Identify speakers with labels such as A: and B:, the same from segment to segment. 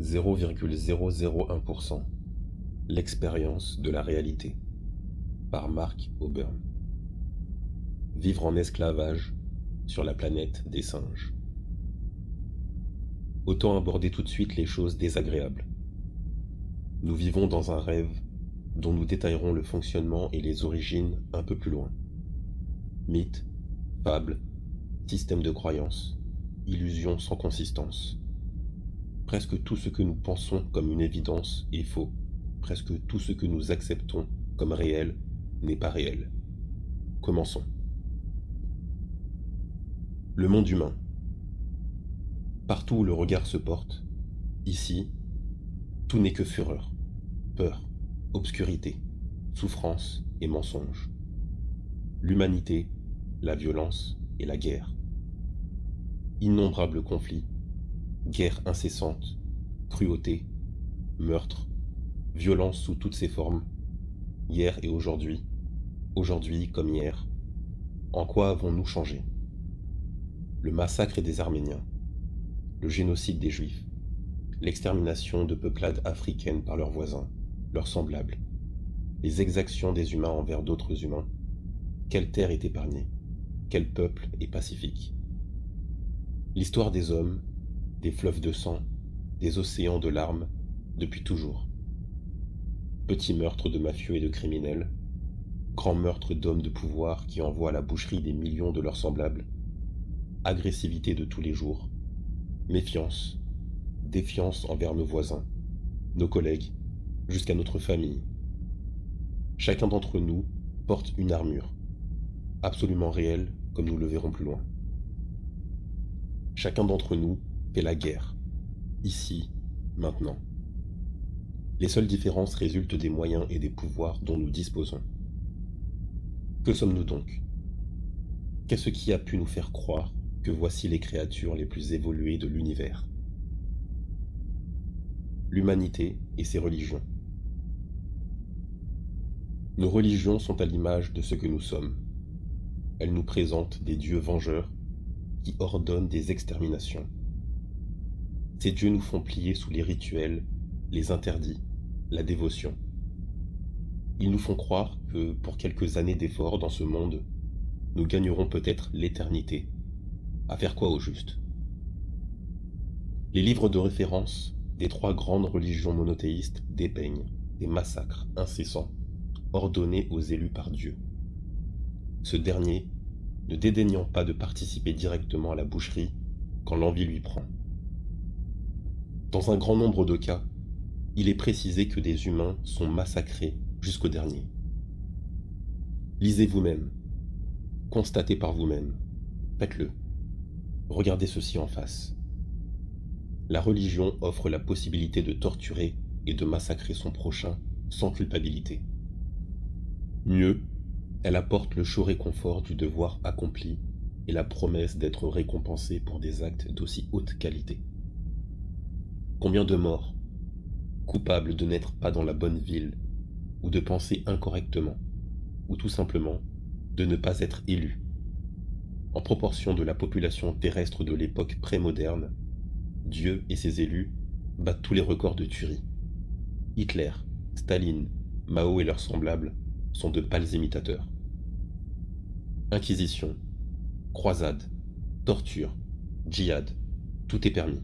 A: 0,001%. L'expérience de la réalité. Par Mark Auburn. Vivre en esclavage sur la planète des singes. Autant aborder tout de suite les choses désagréables. Nous vivons dans un rêve dont nous détaillerons le fonctionnement et les origines un peu plus loin. Mythes, fables, systèmes de croyances, illusions sans consistance. Presque tout ce que nous pensons comme une évidence est faux. Presque tout ce que nous acceptons comme réel n'est pas réel. Commençons. Le monde humain. Partout où le regard se porte, ici, tout n'est que fureur, peur, obscurité, souffrance et mensonge. L'humanité, la violence et la guerre. Innombrables conflits, guerre incessante, cruauté, meurtre, violence sous toutes ses formes, hier et aujourd'hui comme hier. En quoi avons-nous changé? Le massacre des Arméniens, le génocide des Juifs, l'extermination de peuplades africaines par leurs voisins, leurs semblables, les exactions des humains envers d'autres humains. Quelle terre est épargnée? Quel peuple est pacifique? L'histoire des hommes, des fleuves de sang, des océans de larmes, depuis toujours. Petits meurtres de mafieux et de criminels, grands meurtres d'hommes de pouvoir qui envoient à la boucherie des millions de leurs semblables, agressivité de tous les jours, méfiance, défiance envers nos voisins, nos collègues, jusqu'à notre famille. Chacun d'entre nous porte une armure, absolument réelle comme nous le verrons plus loin. Chacun d'entre nous fait la guerre, ici, maintenant. Les seules différences résultent des moyens et des pouvoirs dont nous disposons. Que sommes-nous donc? Qu'est-ce qui a pu nous faire croire que voici les créatures les plus évoluées de l'univers? L'humanité et ses religions. Nos religions sont à l'image de ce que nous sommes. Elles nous présentent des dieux vengeurs qui ordonnent des exterminations. Ces dieux nous font plier sous les rituels, les interdits, la dévotion. Ils nous font croire que pour quelques années d'efforts dans ce monde, nous gagnerons peut-être l'éternité. À faire quoi au juste? Les livres de référence des trois grandes religions monothéistes dépeignent des massacres incessants ordonnés aux élus par Dieu. Ce dernier ne dédaignant pas de participer directement à la boucherie quand l'envie lui prend. Dans un grand nombre de cas, il est précisé que des humains sont massacrés jusqu'au dernier. Lisez vous-même, constatez par vous-même, faites-le, regardez ceci en face. La religion offre la possibilité de torturer et de massacrer son prochain sans culpabilité. Mieux, elle apporte le chaud réconfort du devoir accompli et la promesse d'être récompensé pour des actes d'aussi haute qualité. Combien de morts, coupables de n'être pas dans la bonne ville, ou de penser incorrectement, ou tout simplement de ne pas être élus. En proportion de la population terrestre de l'époque prémoderne, Dieu et ses élus battent tous les records de tuerie. Hitler, Staline, Mao et leurs semblables sont de pâles imitateurs. Inquisition, croisade, torture, djihad, tout est permis.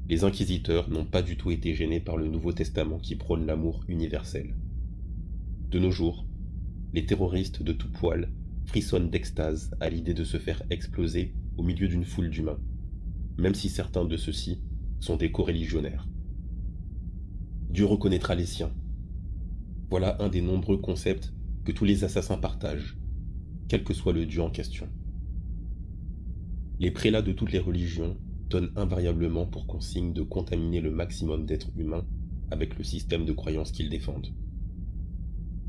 A: Les inquisiteurs n'ont pas du tout été gênés par le Nouveau Testament qui prône l'amour universel. De nos jours, les terroristes de tout poil frissonnent d'extase à l'idée de se faire exploser au milieu d'une foule d'humains, même si certains de ceux-ci sont des coreligionnaires. Dieu reconnaîtra les siens. Voilà un des nombreux concepts que tous les assassins partagent, quel que soit le Dieu en question. Les prélats de toutes les religions donnent invariablement pour consigne de contaminer le maximum d'êtres humains avec le système de croyances qu'ils défendent.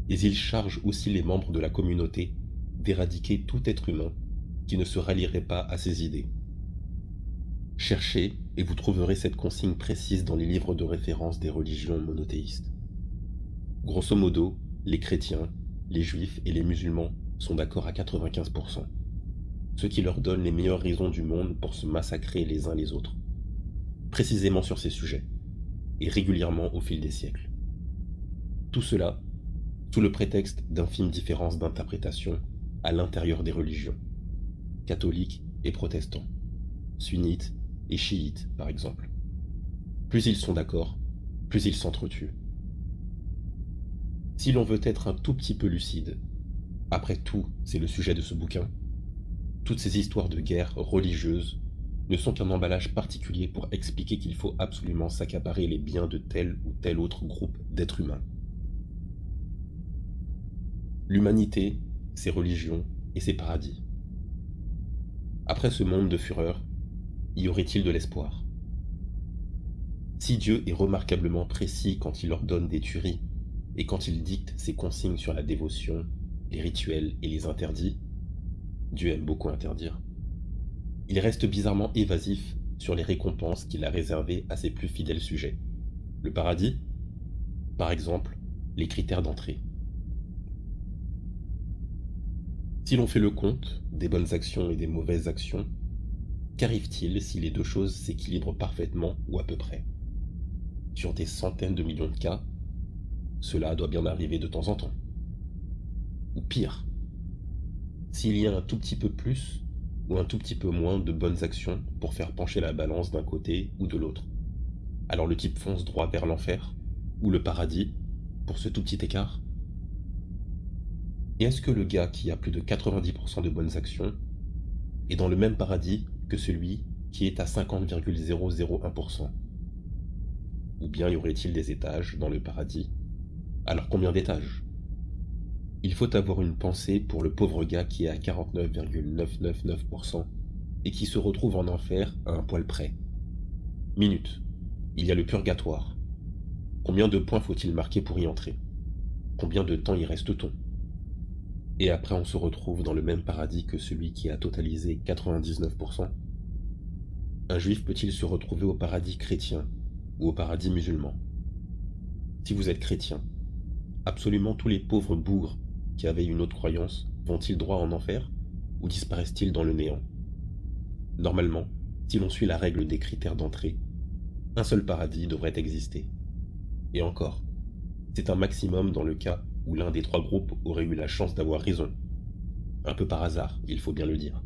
A: Et ils chargent aussi les membres de la communauté d'éradiquer tout être humain qui ne se rallierait pas à ces idées. Cherchez et vous trouverez cette consigne précise dans les livres de référence des religions monothéistes. Grosso modo, les chrétiens, les juifs et les musulmans sont d'accord à 95%, ce qui leur donne les meilleures raisons du monde pour se massacrer les uns les autres. précisément sur ces sujets, et régulièrement au fil des siècles. Tout cela sous le prétexte d'infimes différences d'interprétation à l'intérieur des religions, catholiques et protestants, sunnites et chiites par exemple. Plus ils sont d'accord, plus ils s'entretuent. Si l'on veut être un tout petit peu lucide, après tout, c'est le sujet de ce bouquin, toutes ces histoires de guerre religieuses ne sont qu'un emballage particulier pour expliquer qu'il faut absolument s'accaparer les biens de tel ou tel autre groupe d'êtres humains. L'humanité, ses religions et ses paradis. Après ce monde de fureur, y aurait-il de l'espoir? Si Dieu est remarquablement précis quand il ordonne des tueries et quand il dicte ses consignes sur la dévotion, les rituels et les interdits, Dieu aime beaucoup interdire, il reste bizarrement évasif sur les récompenses qu'il a réservées à ses plus fidèles sujets. Le paradis, par exemple, les critères d'entrée. Si l'on fait le compte des bonnes actions et des mauvaises actions, qu'arrive-t-il si les deux choses s'équilibrent parfaitement ou à peu près? Sur des centaines de millions de cas, cela doit bien arriver de temps en temps. Ou pire, s'il y a un tout petit peu plus ou un tout petit peu moins de bonnes actions pour faire pencher la balance d'un côté ou de l'autre, alors le type fonce droit vers l'enfer ou le paradis pour ce tout petit écart? Et est-ce que le gars qui a plus de 90% de bonnes actions est dans le même paradis que celui qui est à 50,001%? Ou bien y aurait-il des étages dans le paradis? Alors combien d'étages? Il faut avoir une pensée pour le pauvre gars qui est à 49,999% et qui se retrouve en enfer à un poil près. Minute. Il y a le purgatoire. Combien de points faut-il marquer pour y entrer? Combien de temps y reste-t-on? Et après on se retrouve dans le même paradis que celui qui a totalisé 99%. Un juif peut-il se retrouver au paradis chrétien ou au paradis musulman? Si vous êtes chrétien, absolument tous les pauvres bougres qui avaient une autre croyance vont-ils droit en enfer ou disparaissent-ils dans le néant? Normalement, si l'on suit la règle des critères d'entrée, un seul paradis devrait exister. Et encore, c'est un maximum dans le cas où l'un des trois groupes aurait eu la chance d'avoir raison. Un peu par hasard, il faut bien le dire.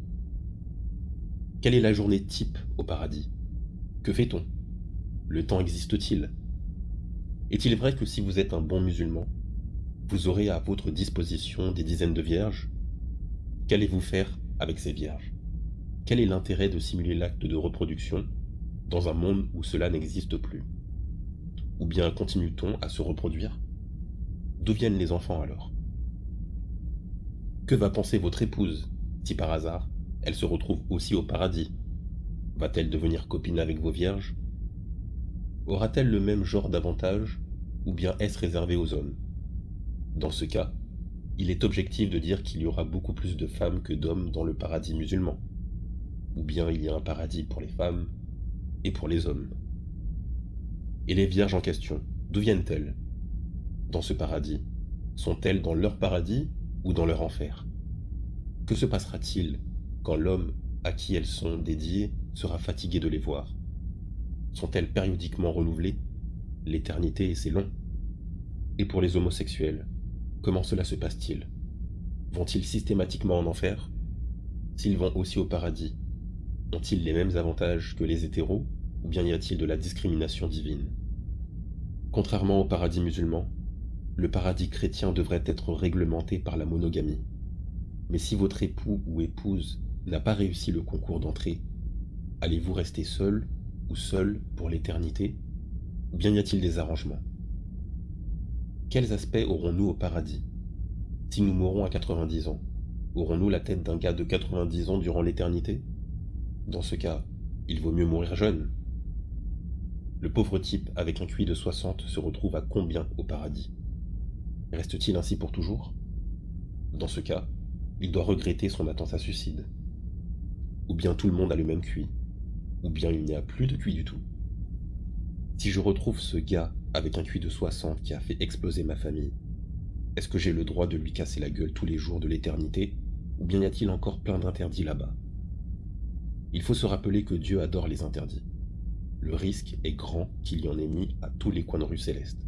A: Quelle est la journée type au paradis? Que fait-on? Le temps existe-t-il? Est-il vrai que si vous êtes un bon musulman, vous aurez à votre disposition des dizaines de vierges? Qu'allez-vous faire avec ces vierges? Quel est l'intérêt de simuler l'acte de reproduction dans un monde où cela n'existe plus? Ou bien continue-t-on à se reproduire? D'où viennent les enfants alors? Que va penser votre épouse si par hasard elle se retrouve aussi au paradis? Va-t-elle devenir copine avec vos vierges? Aura-t-elle le même genre d'avantage ou bien est-ce réservé aux hommes? Dans ce cas, il est objectif de dire qu'il y aura beaucoup plus de femmes que d'hommes dans le paradis musulman. Ou bien il y a un paradis pour les femmes et pour les hommes. Et les vierges en question, d'où viennent-elles? Dans ce paradis, sont-elles dans leur paradis ou dans leur enfer? Que se passera-t-il quand l'homme à qui elles sont dédiées sera fatigué de les voir? Sont-elles périodiquement renouvelées? L'éternité, c'est long. Et pour les homosexuels, comment cela se passe-t-il? Vont-ils systématiquement en enfer? S'ils vont aussi au paradis, ont-ils les mêmes avantages que les hétéros, ou bien y a-t-il de la discrimination divine? Contrairement au paradis musulman, le paradis chrétien devrait être réglementé par la monogamie. Mais si votre époux ou épouse n'a pas réussi le concours d'entrée, allez-vous rester seul ou seul pour l'éternité? Ou bien y a-t-il des arrangements? Quels aspects aurons-nous au paradis? Si nous mourons à 90 ans, aurons-nous la tête d'un gars de 90 ans durant l'éternité? Dans ce cas, il vaut mieux mourir jeune. Le pauvre type avec un QI de 60 se retrouve à combien au paradis? Reste-t-il ainsi pour toujours? Dans ce cas, il doit regretter son attentat suicide. Ou bien tout le monde a le même QI, ou bien il n'y a plus de QI du tout. Si je retrouve ce gars avec un QI de 60 qui a fait exploser ma famille, est-ce que j'ai le droit de lui casser la gueule tous les jours de l'éternité, ou bien y a-t-il encore plein d'interdits là-bas? Il faut se rappeler que Dieu adore les interdits. le risque est grand qu'il y en ait mis à tous les coins de rue célestes.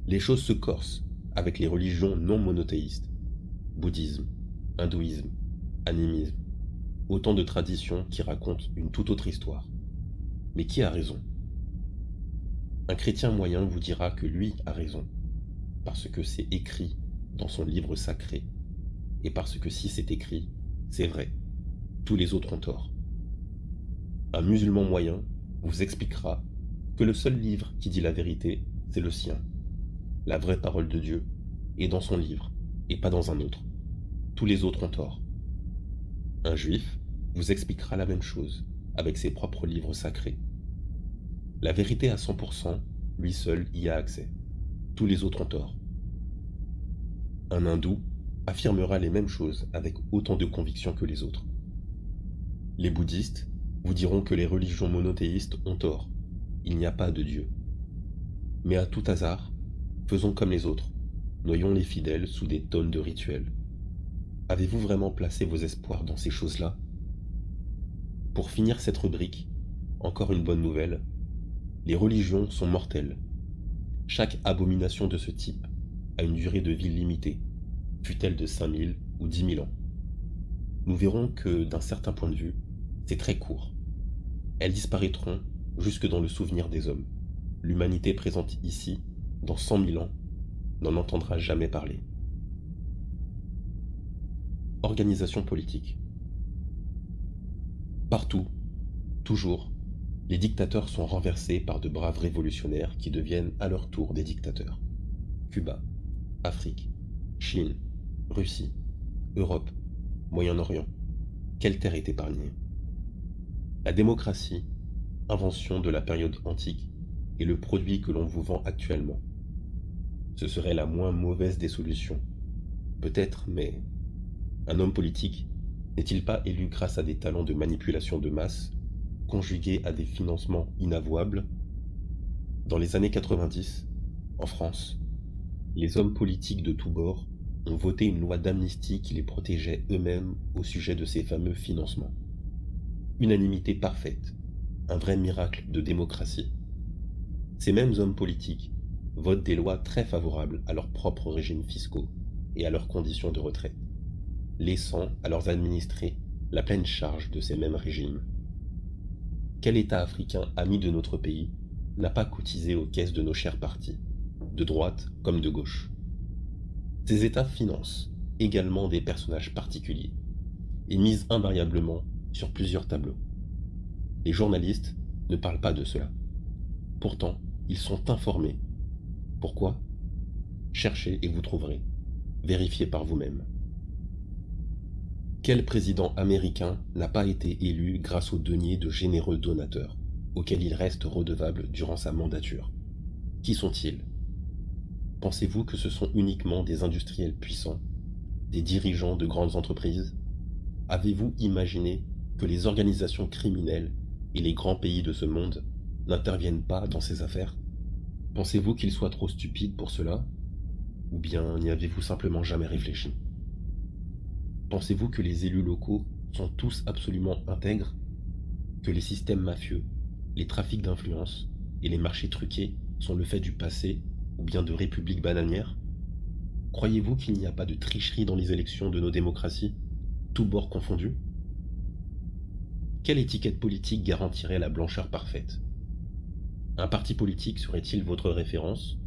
A: Les choses se corsent avec les religions non monothéistes, bouddhisme, hindouisme, animisme, autant de traditions qui racontent une toute autre histoire. Mais qui a raison? Un chrétien moyen vous dira que lui a raison, parce que c'est écrit dans son livre sacré, et parce que si c'est écrit, c'est vrai, tous les autres ont tort. Un musulman moyen vous expliquera que le seul livre qui dit la vérité, c'est le sien. La vraie parole de Dieu est dans son livre, et pas dans un autre. Tous les autres ont tort. Un juif vous expliquera la même chose, avec ses propres livres sacrés. La vérité à 100%, lui seul y a accès. Tous les autres ont tort. Un hindou affirmera les mêmes choses avec autant de conviction que les autres. Les bouddhistes vous diront que les religions monothéistes ont tort. Il n'y a pas de Dieu. Mais à tout hasard, faisons comme les autres. Noyons les fidèles sous des tonnes de rituels. Avez-vous vraiment placé vos espoirs dans ces choses-là? Pour finir cette rubrique, encore une bonne nouvelle, les religions sont mortelles. Chaque abomination de ce type a une durée de vie limitée, fût-elle de 5000 ou 10 000 ans. Nous verrons que, d'un certain point de vue, c'est très court. Elles disparaîtront jusque dans le souvenir des hommes. L'humanité présente ici, dans 100 000 ans, n'en entendra jamais parler. Organisation politique. Partout, toujours, les dictateurs sont renversés par de braves révolutionnaires qui deviennent à leur tour des dictateurs. Cuba, Afrique, Chine, Russie, Europe, Moyen-Orient. Quelle terre est épargnée? La démocratie, invention de la période antique, est le produit que l'on vous vend actuellement. Ce serait la moins mauvaise des solutions. Peut-être, mais un homme politique n'est-il pas élu grâce à des talents de manipulation de masse, conjugués à des financements inavouables? Dans les années 90, en France, les hommes politiques de tous bords ont voté une loi d'amnistie qui les protégeait eux-mêmes au sujet de ces fameux financements. Unanimité parfaite, un vrai miracle de démocratie. Ces mêmes hommes politiques votent des lois très favorables à leurs propres régimes fiscaux et à leurs conditions de retraite, laissant à leurs administrés la pleine charge de ces mêmes régimes. Quel État africain ami de notre pays n'a pas cotisé aux caisses de nos chers partis, de droite comme de gauche? Ces États financent également des personnages particuliers et misent invariablement sur plusieurs tableaux. Les journalistes ne parlent pas de cela. Pourtant, ils sont informés. Pourquoi? Cherchez et vous trouverez. Vérifiez par vous-même. Quel président américain n'a pas été élu grâce aux deniers de généreux donateurs, auxquels il reste redevable durant sa mandature? Qui sont-ils? Pensez-vous que ce sont uniquement des industriels puissants, des dirigeants de grandes entreprises? Avez-vous imaginé que les organisations criminelles et les grands pays de ce monde n'interviennent pas dans ces affaires? Pensez-vous qu'ils soient trop stupides pour cela? Ou bien n'y avez-vous simplement jamais réfléchi? Pensez-vous que les élus locaux sont tous absolument intègres? Que les systèmes mafieux, les trafics d'influence et les marchés truqués sont le fait du passé ou bien de républiques bananières? Croyez-vous qu'il n'y a pas de tricherie dans les élections de nos démocraties, tous bords confondus? Quelle étiquette politique garantirait la blancheur parfaite? Un parti politique serait-il votre référence,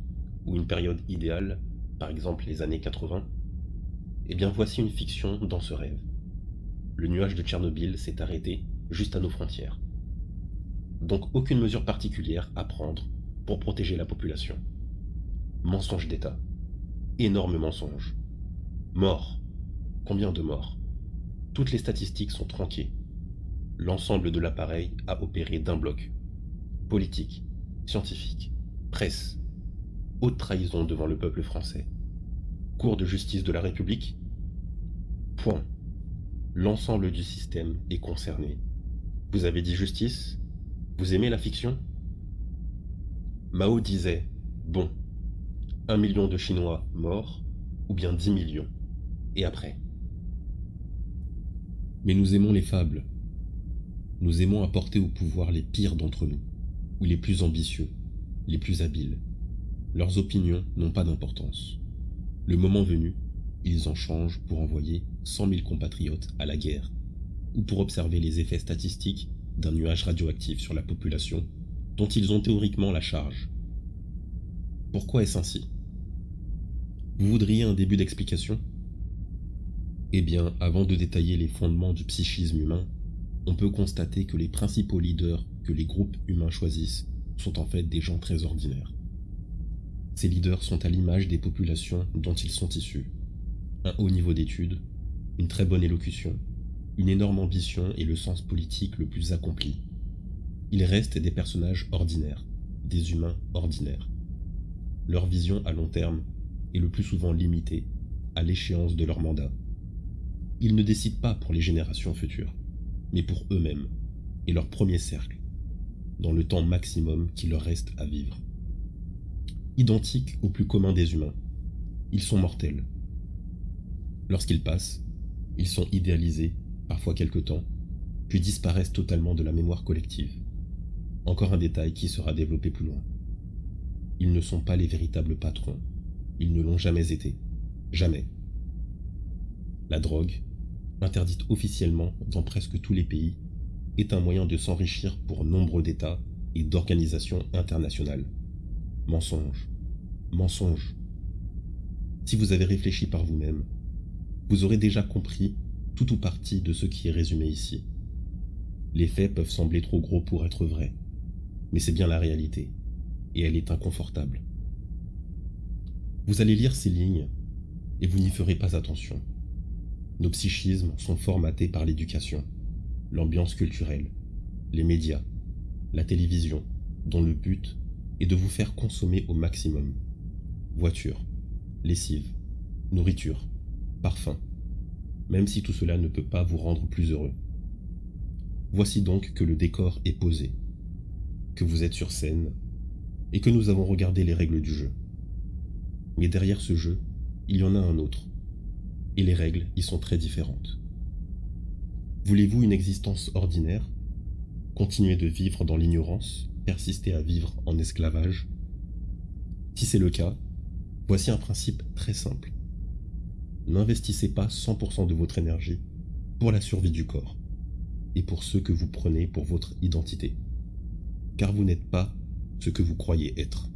A: ou une période idéale, par exemple les années 80? Eh bien voici une fiction dans ce rêve. Le nuage de Tchernobyl s'est arrêté juste à nos frontières. Donc aucune mesure particulière à prendre pour protéger la population. Mensonge d'État. Énorme mensonge. Morts. Combien de morts? Toutes les statistiques sont tronquées. L'ensemble de l'appareil a opéré d'un bloc. Politique, scientifique, presse. Haute trahison devant le peuple français. Cour de justice de la République. Point. L'ensemble du système est concerné. Vous avez dit justice? Vous aimez la fiction? Mao disait, bon, 1 million de Chinois morts, ou bien 10 millions. Et après? Mais nous aimons les fables. Nous aimons apporter au pouvoir les pires d'entre nous, ou les plus ambitieux, les plus habiles. Leurs opinions n'ont pas d'importance. Le moment venu, ils en changent pour envoyer 100 000 compatriotes à la guerre, ou pour observer les effets statistiques d'un nuage radioactif sur la population dont ils ont théoriquement la charge. Pourquoi est-ce ainsi? Vous voudriez un début d'explication? Eh bien, avant de détailler les fondements du psychisme humain, on peut constater que les principaux leaders que les groupes humains choisissent sont en fait des gens très ordinaires. Ces leaders sont à l'image des populations dont ils sont issus. Un haut niveau d'études, une très bonne élocution, une énorme ambition et le sens politique le plus accompli. Ils restent des personnages ordinaires, des humains ordinaires. Leur vision à long terme est le plus souvent limitée à l'échéance de leur mandat. Ils ne décident pas pour les générations futures, mais pour eux-mêmes et leur premier cercle, dans le temps maximum qui leur reste à vivre. Identiques au plus commun des humains, ils sont mortels. Lorsqu'ils passent, ils sont idéalisés, parfois quelque temps, puis disparaissent totalement de la mémoire collective. Encore un détail qui sera développé plus loin. Ils ne sont pas les véritables patrons. Ils ne l'ont jamais été. Jamais. La drogue, interdite officiellement dans presque tous les pays, est un moyen de s'enrichir pour nombre d'États et d'organisations internationales. Mensonge. Mensonge. Si vous avez réfléchi par vous-même, vous aurez déjà compris tout ou partie de ce qui est résumé ici. Les faits peuvent sembler trop gros pour être vrais, mais c'est bien la réalité, et elle est inconfortable. Vous allez lire ces lignes, et vous n'y ferez pas attention. Nos psychismes sont formatés par l'éducation, l'ambiance culturelle, les médias, la télévision, dont le but est de vous faire consommer au maximum. Voiture, lessive, nourriture, parfum, même si tout cela ne peut pas vous rendre plus heureux. Voici donc que le décor est posé, que vous êtes sur scène, et que nous avons regardé les règles du jeu. Mais derrière ce jeu, il y en a un autre, et les règles y sont très différentes. Voulez-vous une existence ordinaire? Continuer de vivre dans l'ignorance? Persister à vivre en esclavage? Si c'est le cas, voici un principe très simple. N'investissez pas 100% de votre énergie pour la survie du corps et pour ce que vous prenez pour votre identité, car vous n'êtes pas ce que vous croyez être.